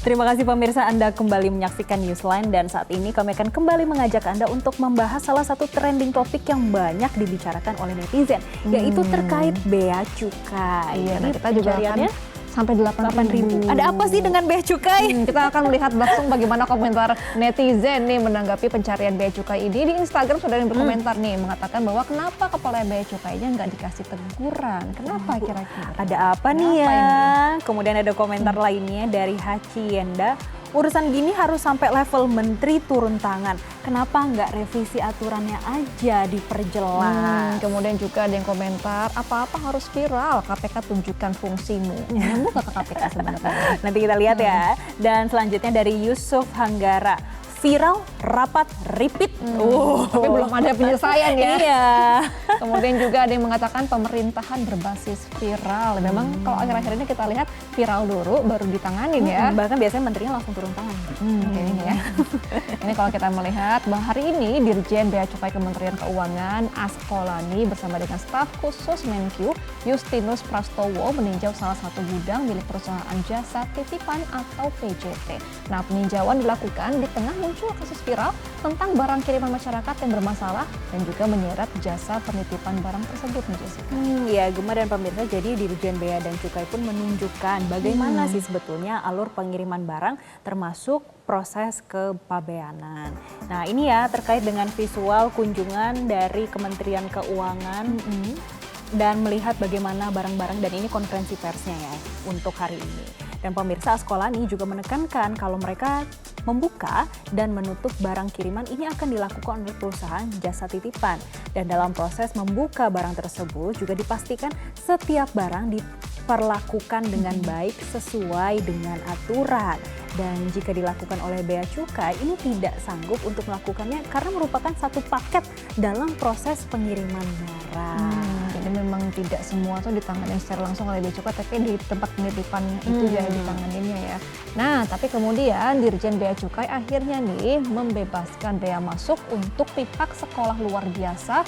Terima kasih pemirsa, Anda kembali menyaksikan Newsline dan saat ini kami akan kembali mengajak Anda untuk membahas salah satu trending topik yang banyak dibicarakan oleh netizen, yaitu terkait bea cukai. Iya, nah kita juga akan sampai 8.000. Ada apa sih dengan bea cukai? Kita akan melihat langsung bagaimana komentar netizen nih menanggapi pencarian bea cukai ini. Di Instagram sudah yang berkomentar nih mengatakan bahwa kenapa kepala bea cukainya nggak dikasih teguran? Kenapa kira-kira? Ada apa nih ya? Kemudian ada komentar lainnya dari Haci Yenda. Urusan gini harus sampai level menteri turun tangan. Kenapa nggak revisi aturannya aja diperjelas? Kemudian juga ada yang komentar, apa-apa harus viral, KPK tunjukkan fungsimu. Nyambung ke KPK sebenarnya. Nanti kita lihat ya. Dan selanjutnya dari Yusuf Hanggara. Viral, rapat, repeat. Tapi belum ada penyelesaian ya. Iya. Kemudian juga ada yang mengatakan pemerintahan berbasis viral. Memang kalau akhir-akhir ini kita lihat viral dulu baru ditanganin ya. Bahkan biasanya menterinya langsung turun tangan. Kayaknya ya. Ini kalau kita melihat bahwa hari ini Dirjen Bea Cukai Kementerian Keuangan Askolani bersama dengan staf khusus Menkyu Justinus Prastowo meninjau salah satu gudang milik perusahaan jasa titipan atau PJT. Nah, peninjauan dilakukan di tengah muncul kasus viral tentang barang kiriman masyarakat yang bermasalah dan juga menyeret jasa penitipan barang tersebut, Jessica. Ya, Gemma dan pemirsa, jadi Dirjen Bea dan Cukai pun menunjukkan bagaimana sih sebetulnya alur pengiriman barang termasuk proses kepabeanan. Nah, ini ya terkait dengan visual kunjungan dari Kementerian Keuangan dan melihat bagaimana barang-barang, dan ini konferensi persnya ya untuk hari ini. Dan pemirsa, Askolani juga menekankan kalau mereka membuka dan menutup barang kiriman ini akan dilakukan oleh perusahaan jasa titipan. Dan dalam proses membuka barang tersebut juga dipastikan setiap barang diperlakukan dengan baik sesuai dengan aturan. Dan jika dilakukan oleh Bea Cukai, ini tidak sanggup untuk melakukannya karena merupakan satu paket dalam proses pengiriman barang. Jadi memang tidak semua tuh ditangani secara langsung oleh Bea Cukai, tapi di tempat penitipan itu ya ditanganinnya ya. Nah, tapi kemudian Dirjen Bea Cukai akhirnya nih membebaskan bea masuk untuk pihak sekolah luar biasa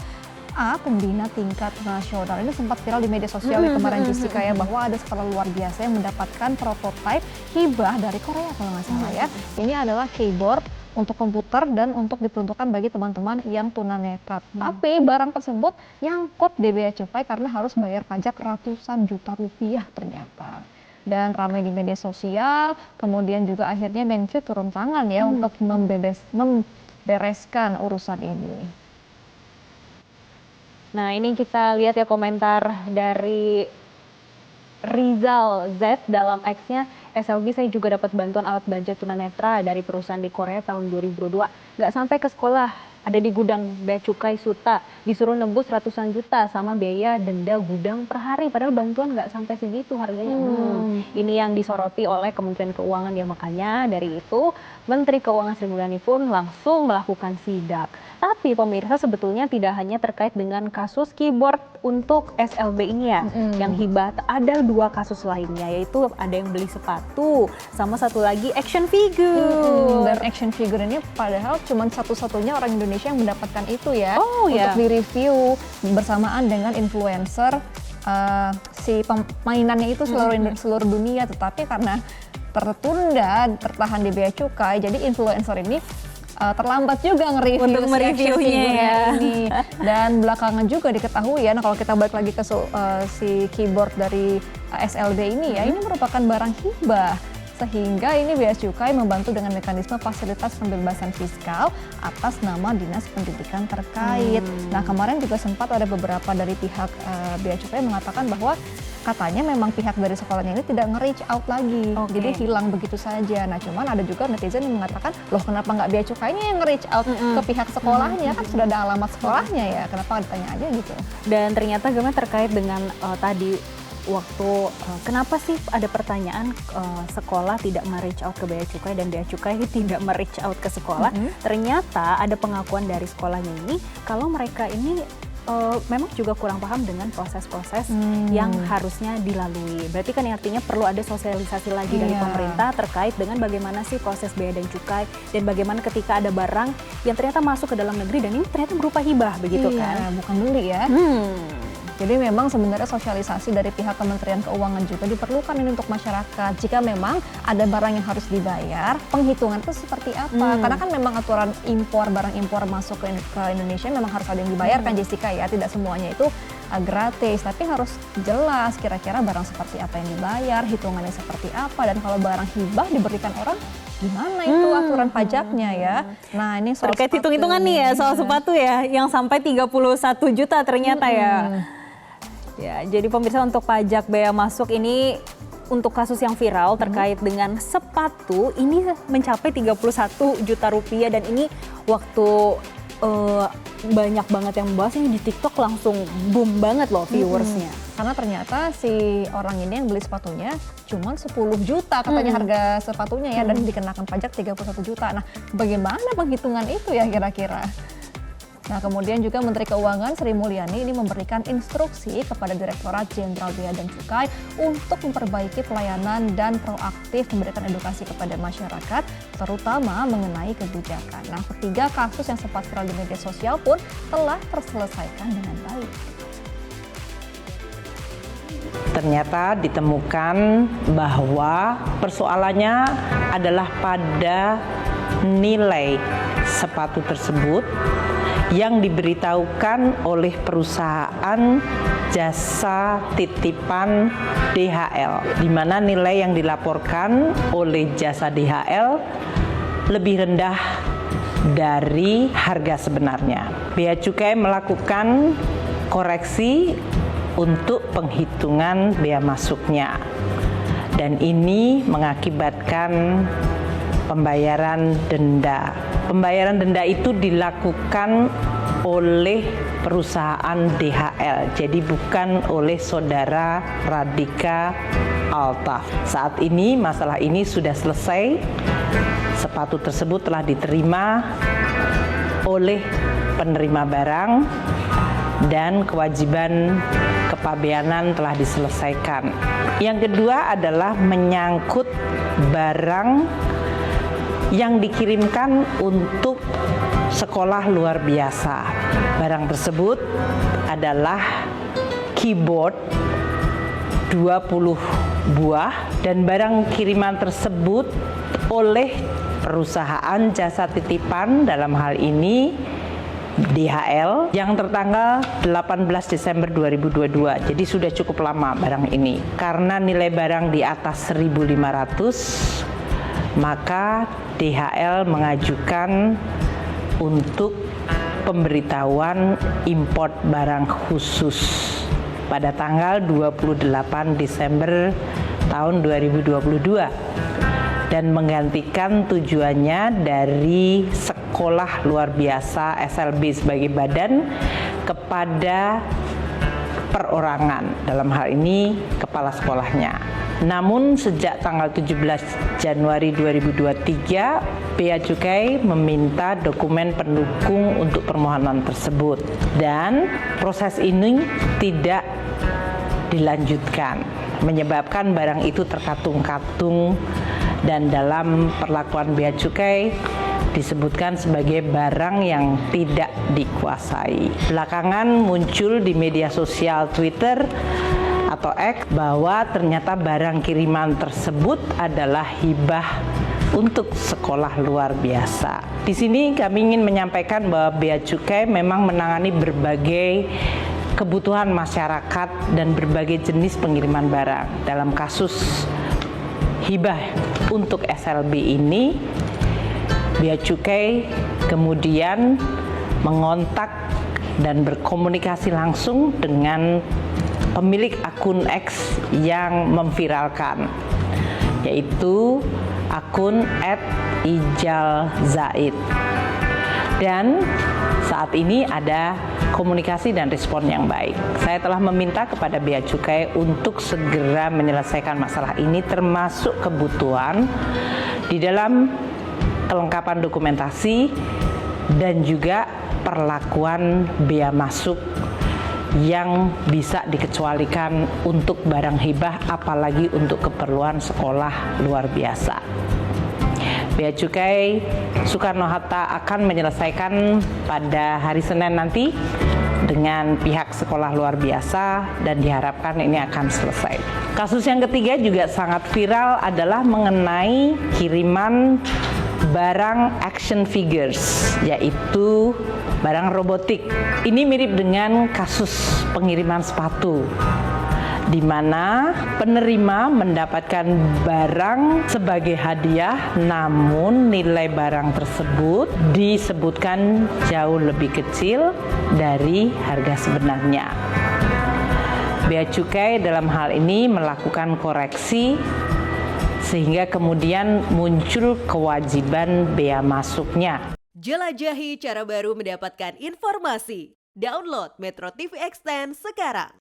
pembina tingkat nasional. Ini sempat viral di media sosial kemarin, Jessica ya, bahwa ada sekolah luar biasa yang mendapatkan prototipe hibah dari Korea kalau nggak salah ya. Ini adalah keyboard untuk komputer dan untuk diperuntukkan bagi teman-teman yang tunanetra. Tapi barang tersebut nyangkut di bea cukai karena harus bayar pajak ratusan juta rupiah ternyata. Dan ramai di media sosial, kemudian juga akhirnya Menkyu turun tangan ya untuk membereskan urusan ini. Nah, ini kita lihat ya komentar dari Rizal Z dalam X-nya. SLB saya juga dapat bantuan alat belanja tunanetra dari perusahaan di Korea tahun 2022. Nggak sampai ke sekolah, ada di gudang Bea Cukai Suta, disuruh nembus ratusan juta sama biaya denda gudang per hari. Padahal bantuan nggak sampai segitu harganya. Ini yang disoroti oleh Kementerian Keuangan ya, makanya dari itu Menteri Keuangan Sri Mulyani pun langsung melakukan sidak. Tapi pemirsa, sebetulnya tidak hanya terkait dengan kasus keyboard untuk SLB ini ya, yang hibah. Ada dua kasus lainnya, yaitu ada yang beli sepatu, sama satu lagi action figure. Dan action figure ini padahal cuma satu-satunya orang Indonesia yang mendapatkan itu ya, untuk direview bersamaan dengan influencer si mainannya itu seluruh dunia, tetapi karena tertahan di bea cukai, jadi influencer ini terlambat juga untuk mereviewnya ya. Ini. Dan belakangan juga diketahui ya, nah kalau kita balik lagi ke si keyboard dari SLB ini ya, ini merupakan barang hibah. Sehingga ini Bea Cukai membantu dengan mekanisme fasilitas pembebasan fiskal atas nama Dinas Pendidikan terkait. Nah, kemarin juga sempat ada beberapa dari pihak Bea Cukai mengatakan bahwa katanya memang pihak dari sekolahnya ini tidak nge-reach out lagi, jadi hilang begitu saja. Nah, cuman ada juga netizen yang mengatakan, loh kenapa nggak Bea Cukainya yang nge-reach out ke pihak sekolahnya, kan sudah ada alamat sekolahnya ya, kenapa nggak ditanya aja gitu. Dan ternyata gimana terkait dengan tadi waktu kenapa sih ada pertanyaan sekolah tidak me-reach out ke Bea Cukai dan Bea Cukai tidak me-reach out ke sekolah. Ternyata ada pengakuan dari sekolahnya ini kalau mereka ini memang juga kurang paham dengan proses-proses yang harusnya dilalui. Berarti kan artinya perlu ada sosialisasi lagi dari pemerintah terkait dengan bagaimana sih proses bea dan cukai, dan bagaimana ketika ada barang yang ternyata masuk ke dalam negeri dan ini ternyata berupa hibah begitu kan. Bukan beli ya. Jadi memang sebenarnya sosialisasi dari pihak Kementerian Keuangan juga diperlukan ini untuk masyarakat. Jika memang ada barang yang harus dibayar, penghitungan itu seperti apa? Karena kan memang aturan impor, barang impor masuk ke Indonesia memang harus ada yang dibayarkan, Jessica ya. Tidak semuanya itu gratis, tapi harus jelas kira-kira barang seperti apa yang dibayar, hitungannya seperti apa, dan kalau barang hibah diberikan orang, gimana itu aturan pajaknya ya. Nah ini soal terkait hitung-hitungan nih ya soal sepatu ya, yang sampai 31 juta ternyata ya. Ya, jadi pemirsa, untuk pajak bea masuk ini untuk kasus yang viral terkait dengan sepatu ini mencapai 31 juta rupiah, dan ini waktu banyak banget yang membahas ini di TikTok, langsung boom banget loh viewersnya. Karena ternyata si orang ini yang beli sepatunya cuma 10 juta katanya harga sepatunya ya, dan dikenakan pajak 31 juta. Nah, bagaimana penghitungan itu ya kira-kira? Nah, kemudian juga Menteri Keuangan Sri Mulyani ini memberikan instruksi kepada Direktorat Jenderal Bea dan Cukai untuk memperbaiki pelayanan dan proaktif memberikan edukasi kepada masyarakat, terutama mengenai kebijakan. Nah, ketiga kasus yang sempat viral di media sosial pun telah terselesaikan dengan baik. Ternyata ditemukan bahwa persoalannya adalah pada nilai sepatu tersebut yang diberitahukan oleh perusahaan jasa titipan DHL, di mana nilai yang dilaporkan oleh jasa DHL lebih rendah dari harga sebenarnya. Bea Cukai melakukan koreksi untuk penghitungan bea masuknya, dan ini mengakibatkan pembayaran denda. Pembayaran denda itu dilakukan oleh perusahaan DHL, jadi bukan oleh saudara Radika Altaf. Saat ini masalah ini sudah selesai. Sepatu tersebut telah diterima oleh penerima barang dan kewajiban kepabeanan telah diselesaikan. Yang kedua adalah menyangkut barang yang dikirimkan untuk sekolah luar biasa. Barang tersebut adalah keyboard 20 buah, dan barang kiriman tersebut oleh perusahaan jasa titipan, dalam hal ini DHL, yang tertanggal 18 Desember 2022. Jadi sudah cukup lama barang ini. Karena nilai barang di atas 1.500, maka DHL mengajukan untuk pemberitahuan import barang khusus pada tanggal 28 Desember tahun 2022 dan menggantikan tujuannya dari sekolah luar biasa SLB sebagai badan kepada perorangan, dalam hal ini kepala sekolahnya. Namun sejak tanggal 17 Januari 2023, Bea Cukai meminta dokumen pendukung untuk permohonan tersebut, dan proses ini tidak dilanjutkan, menyebabkan barang itu terkatung-katung, dan dalam perlakuan Bea Cukai disebutkan sebagai barang yang tidak dikuasai. Belakangan muncul di media sosial Twitter atau X bahwa ternyata barang kiriman tersebut adalah hibah untuk sekolah luar biasa. Di sini kami ingin menyampaikan bahwa Bea Cukai memang menangani berbagai kebutuhan masyarakat dan berbagai jenis pengiriman barang. Dalam kasus hibah untuk SLB ini, Bea Cukai kemudian mengontak dan berkomunikasi langsung dengan pemilik akun X yang memviralkan, yaitu akun @ijalzaid. Dan saat ini ada komunikasi dan respon yang baik. Saya telah meminta kepada Bea Cukai untuk segera menyelesaikan masalah ini, termasuk kebutuhan di dalam kelengkapan dokumentasi dan juga perlakuan bea masuk yang bisa dikecualikan untuk barang hibah, apalagi untuk keperluan sekolah luar biasa. Bea Cukai Soekarno-Hatta akan menyelesaikan pada hari Senin nanti dengan pihak sekolah luar biasa dan diharapkan ini akan selesai. Kasus yang ketiga juga sangat viral adalah mengenai kiriman barang action figures, yaitu barang robotik. Ini mirip dengan kasus pengiriman sepatu, di mana penerima mendapatkan barang sebagai hadiah, namun nilai barang tersebut disebutkan jauh lebih kecil dari harga sebenarnya. Bea Cukai dalam hal ini melakukan koreksi sehingga kemudian muncul kewajiban bea masuknya. Jelajahi cara baru mendapatkan informasi. Download Metro TV Extend sekarang.